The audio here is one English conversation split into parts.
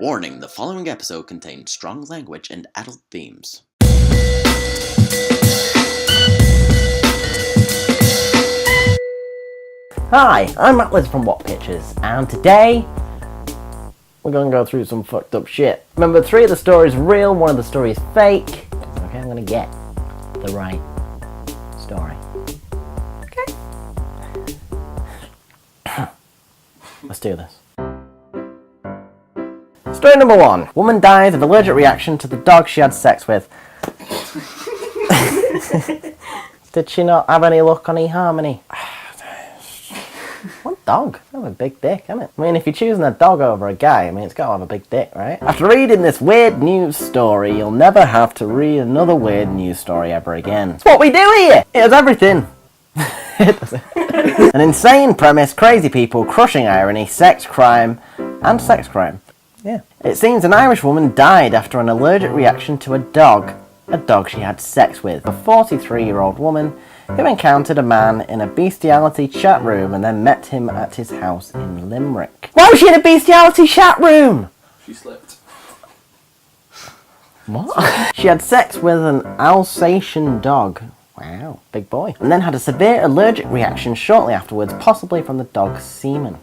Warning, the following episode contains strong language and adult themes. Hi, I'm Matt Liz from What Pictures, and today we're going to go through some fucked up shit. Remember, 3 of the stories real, 1 of the stories fake. Okay, I'm going to get the right story. Okay. Let's do this. Story number 1. Woman dies of allergic reaction to the dog she had sex with. Did she not have any luck on eHarmony? What dog? It's got a big dick, isn't it? I mean, if you're choosing a dog over a guy, I mean, it's got to have a big dick, right? After reading this weird news story, you'll never have to read another weird news story ever again. It's what we do here! It has everything. An insane premise, crazy people, crushing irony, sex crime, and sex crime. Yeah. It seems an Irish woman died after an allergic reaction to a dog she had sex with. A 43-year-old woman who encountered a man in a bestiality chat room and then met him at his house in Limerick. Why was she in a bestiality chat room? She slipped. What? She had sex with an Alsatian dog. Wow, big boy. And then had a severe allergic reaction shortly afterwards, possibly from the dog's semen.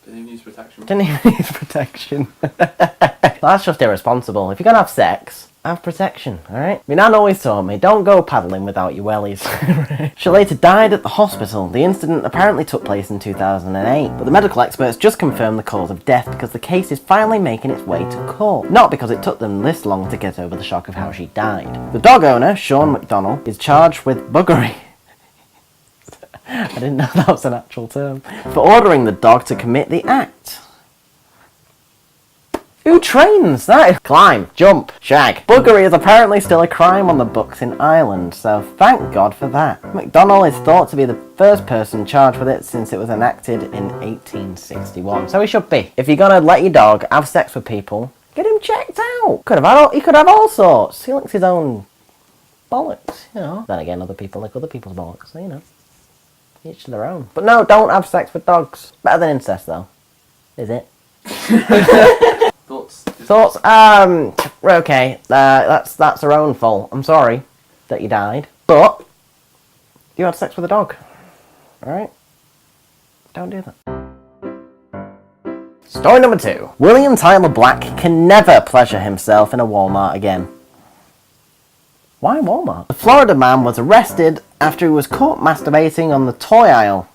Didn't even use protection. Didn't even use protection. That's just irresponsible. If you're going to have sex, have protection, alright? My nan always taught me, don't go paddling without your wellies. She later died at the hospital. The incident apparently took place in 2008, but the medical experts just confirmed the cause of death because the case is finally making its way to court. Not because it took them this long to get over the shock of how she died. The dog owner, Sean McDonnell, is charged with buggery. I didn't know that was an actual term. For ordering the dog to commit the act. Who trains that? Climb, jump, shag. Buggery is apparently still a crime on the books in Ireland, so thank God for that. McDonnell is thought to be the first person charged with it since it was enacted in 1861. So he should be. If you're gonna let your dog have sex with people, get him checked out. He could have all sorts. He likes his own bollocks, you know. Then again, other people like other people's bollocks, so you know. Each to their own. But no, don't have sex with dogs. Better than incest, though. Is it? Thoughts? Okay. That's her own fault. I'm sorry that you died. But you had sex with a dog. Alright? Don't do that. Story number 2. William Tyler Black can never pleasure himself in a Walmart again. Why Walmart? The Florida man was arrested after he was caught masturbating on the toy aisle.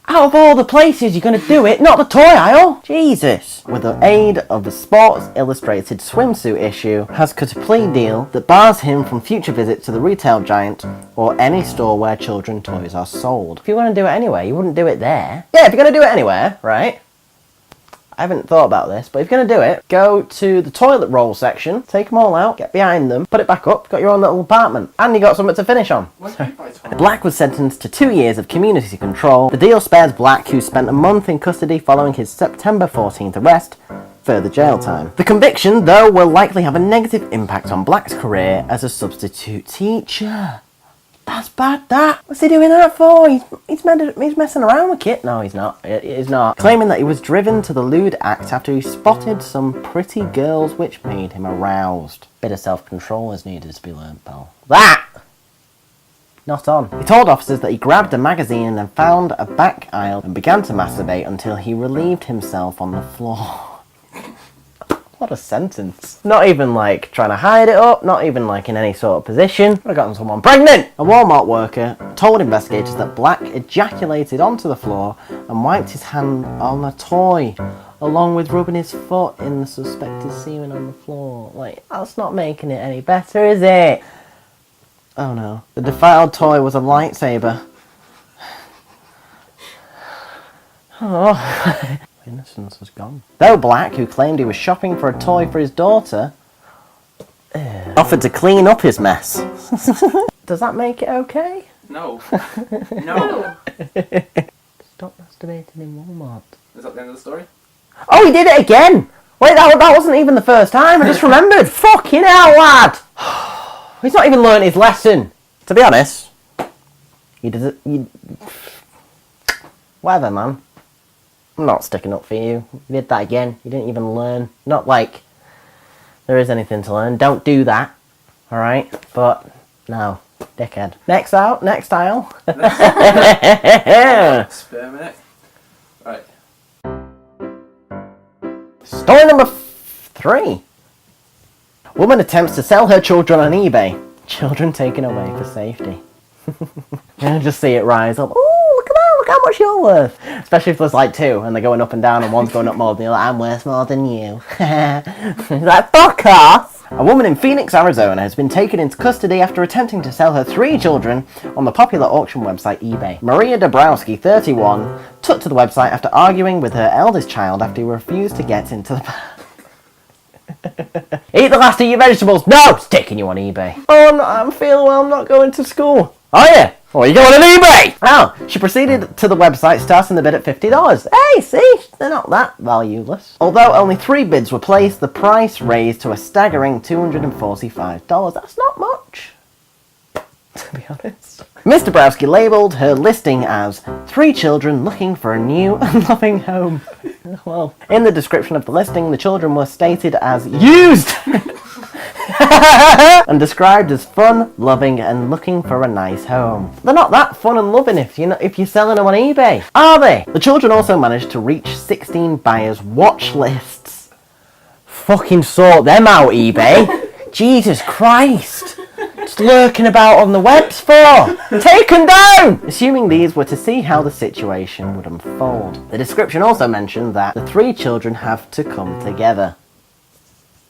Out of all the places you're going to do it, not the toy aisle! Jesus! With the aid of the Sports Illustrated swimsuit issue, has cut a plea deal that bars him from future visits to the retail giant or any store where children toys are sold. If you want to do it anywhere, you wouldn't do it there. Yeah, if you're going to do it anywhere, right? I haven't thought about this, but if you're going to do it, go to the toilet roll section, take them all out, get behind them, put it back up, got your own little apartment, and you got something to finish on. Black was sentenced to 2 years of community control. The deal spares Black, who spent a month in custody following his September 14th arrest, further jail time. The conviction, though, will likely have a negative impact on Black's career as a substitute teacher. That's bad, that. What's he doing that for? He's messing around with kids. No, he's not. He's not. Claiming that he was driven to the lewd act after he spotted some pretty girls which made him aroused. Bit of self-control is needed to be learnt, pal. That! Not on. He told officers that he grabbed a magazine and then found a back aisle and began to masturbate until he relieved himself on the floor. What a sentence. Not even like trying to hide it up, not even like in any sort of position. Would have gotten someone pregnant! A Walmart worker told investigators that Black ejaculated onto the floor and wiped his hand on a toy, along with rubbing his foot in the suspected semen on the floor. Like, that's not making it any better, is it? Oh no. The defiled toy was a lightsaber. Oh. Innocence was gone. Though Black, who claimed he was shopping for a toy for his daughter, offered to clean up his mess. Does that make it okay? No. No. Stop masturbating in Walmart. Is that the end of the story? Oh, he did it again! Wait, that wasn't even the first time. I just remembered. Fucking hell, lad! He's not even learned his lesson. To be honest, he does it. Whatever, man. I'm not sticking up for you. You did that again. You didn't even learn. Not like there is anything to learn. Don't do that. Alright? But, no. Dickhead. Next aisle. Spare a minute. Right. Story number 3. Woman attempts to sell her children on eBay. Children taken away for safety. You just see it rise up. Ooh, look at that, look how much you're worth. Especially if there's like 2 and they're going up and down and one's going up more than the other. I'm worth more than you. Like, fuck off! A woman in Phoenix, Arizona has been taken into custody after attempting to sell her 3 children on the popular auction website eBay. Maria Dabrowski, 31, took to the website after arguing with her eldest child after he refused to get into the... Eat the last of your vegetables! No! It's taking you on eBay. Oh, I'm feeling well, I'm not going to school. Are you? Well, you're going on eBay! Oh, she proceeded to the website, starting the bid at $50. Hey, see? They're not that valueless. Although only 3 bids were placed, the price raised to a staggering $245. That's not much, to be honest. Miss Dabrowski labelled her listing as 3 children looking for a new and loving home. Well, in the description of the listing, the children were stated as used and described as fun, loving, and looking for a nice home. They're not that fun and loving if you're selling them on eBay, are they? The children also managed to reach 16 buyers' watch lists. Fucking sort them out, eBay. Jesus Christ. Just lurking about on the webs for? Take them down! Assuming these were to see how the situation would unfold. The description also mentioned that the 3 children have to come together.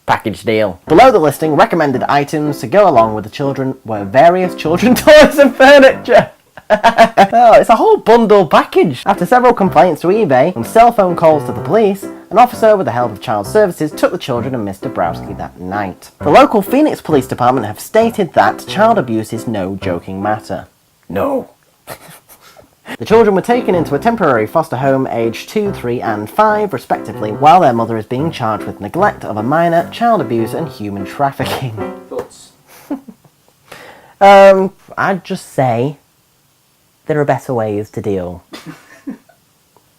Package deal. Below the listing, recommended items to go along with the children were various children toys and furniture. Oh, it's a whole bundle package. After several complaints to eBay and cell phone calls to the police, an officer with the help of child services took the children and Miss Dabrowski that night. The local Phoenix Police Department have stated that child abuse is no joking matter. No. The children were taken into a temporary foster home aged 2, 3 and 5 respectively, while their mother is being charged with neglect of a minor, child abuse and human trafficking. Thoughts? I'd just say there are better ways to deal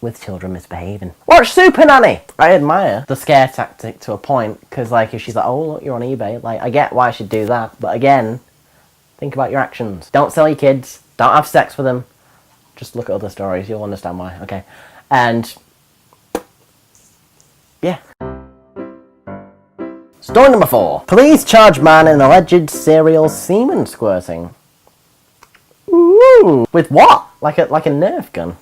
with children misbehaving. Watch Super Nanny! I admire the scare tactic to a point, because like if she's like, oh look, you're on eBay, like I get why she'd do that, but again, think about your actions. Don't sell your kids, don't have sex with them. Just look at other stories, you'll understand why, okay? And yeah. Story number 4. Police charge man in alleged serial semen squirting. Ooh. With what? Like a Nerf gun?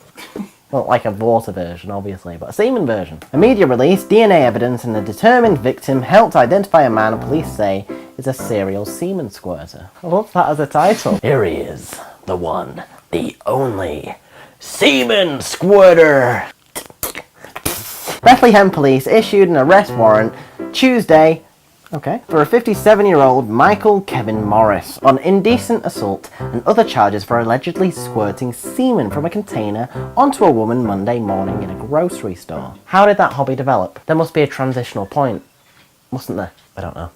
Well, like a water version, obviously, but a semen version. A media release, DNA evidence, and a determined victim helped identify a man police say is a serial semen squirter. I love that as a title. Here he is, the one, the only semen squirter. Bethlehem police issued an arrest warrant Tuesday, for a 57-year-old Michael Kevin Morris on indecent assault and other charges for allegedly squirting semen from a container onto a woman Monday morning in a grocery store. How did that hobby develop? There must be a transitional point, mustn't there? I don't know.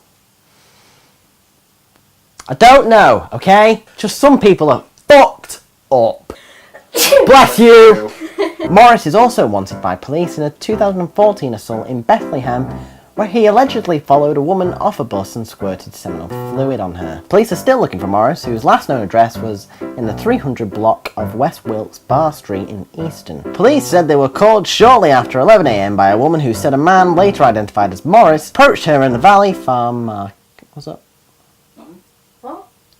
I don't know, okay? Just some people are fucked up. Bless you! Morris is also wanted by police in a 2014 assault in Bethlehem, where he allegedly followed a woman off a bus and squirted seminal fluid on her. Police are still looking for Morris, whose last known address was in the 300 block of West Wilkes Barre Street in Easton. Police said they were called shortly after 11 a.m. by a woman who said a man, later identified as Morris, approached her in the Valley Farm Market. What's up?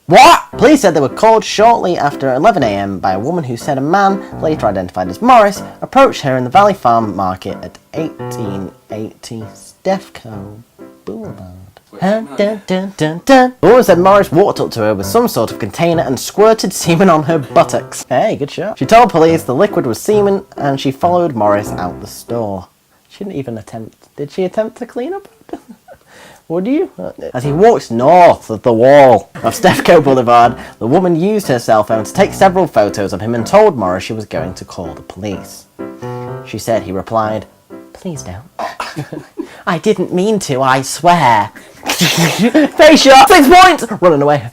What? Police said they were called shortly after 11 a.m. by a woman who said a man, later identified as Morris, approached her in the Valley Farm Market at 1880 Stefco Boulevard. Dun, dun, dun, dun, dun. The woman said Morris walked up to her with some sort of container and squirted semen on her buttocks. Hey, good shot. She told police the liquid was semen and she followed Morris out the store. She didn't even attempt. Did she attempt to clean up? Would you? As he walks north of the wall of Stefco Boulevard, the woman used her cell phone to take several photos of him and told Morris she was going to call the police. She said he replied, "Please don't." I didn't mean to, I swear. Face shot! 6 points! Running away.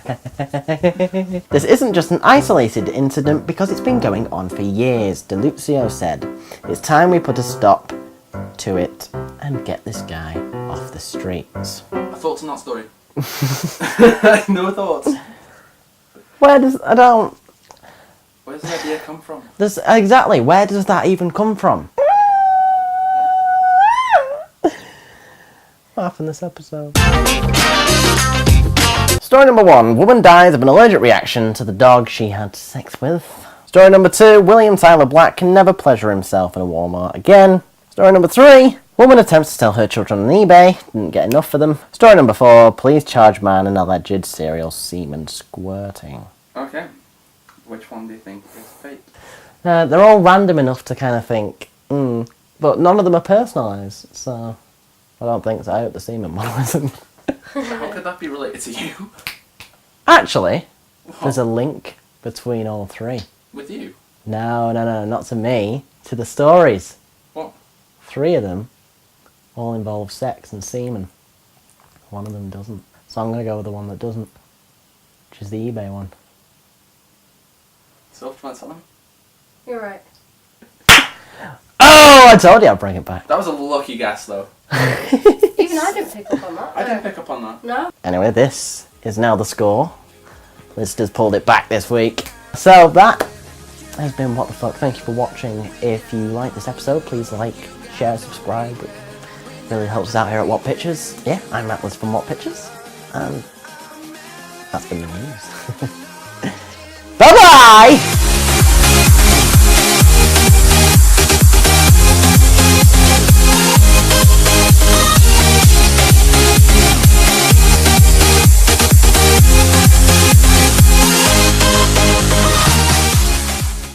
This isn't just an isolated incident because it's been going on for years, DeLuzio said. It's time we put a stop to it and get this guy off the streets. Thoughts on that story? No thoughts. Where does... I don't... Where's the idea come from? Exactly, where does that even come from? What happened this episode? Story number 1. Woman dies of an allergic reaction to the dog she had sex with. Story number 2. William Tyler Black can never pleasure himself in a Walmart again. Story number 3. Woman attempts to sell her children on eBay. Didn't get enough for them. Story number 4. Police charge man in alleged serial semen squirting. Okay. Which one do you think is fake? They're all random enough to kind of think, but none of them are personalised, so I don't think so. I hope the semen one isn't. How could that be related to you? Actually, there's What? a link between all 3. With you? No, not to me. To the stories. What? 3 of them all involve sex and semen. One of them doesn't. So I'm going to go with the one that doesn't, which is the eBay one. So, do you want to tell him? You're right. Oh, I told you I'd bring it back. That was a lucky guess, though. Even I didn't pick up on that. I didn't pick up on that. No? Anyway, this is now the score. Listeners pulled it back this week. So that has been What the Fuck. Thank you for watching. If you like this episode, please like, share, subscribe. It really helps us out here at What Pictures. Yeah, I'm Atlas from What Pictures. And that's been the news. Bye-bye!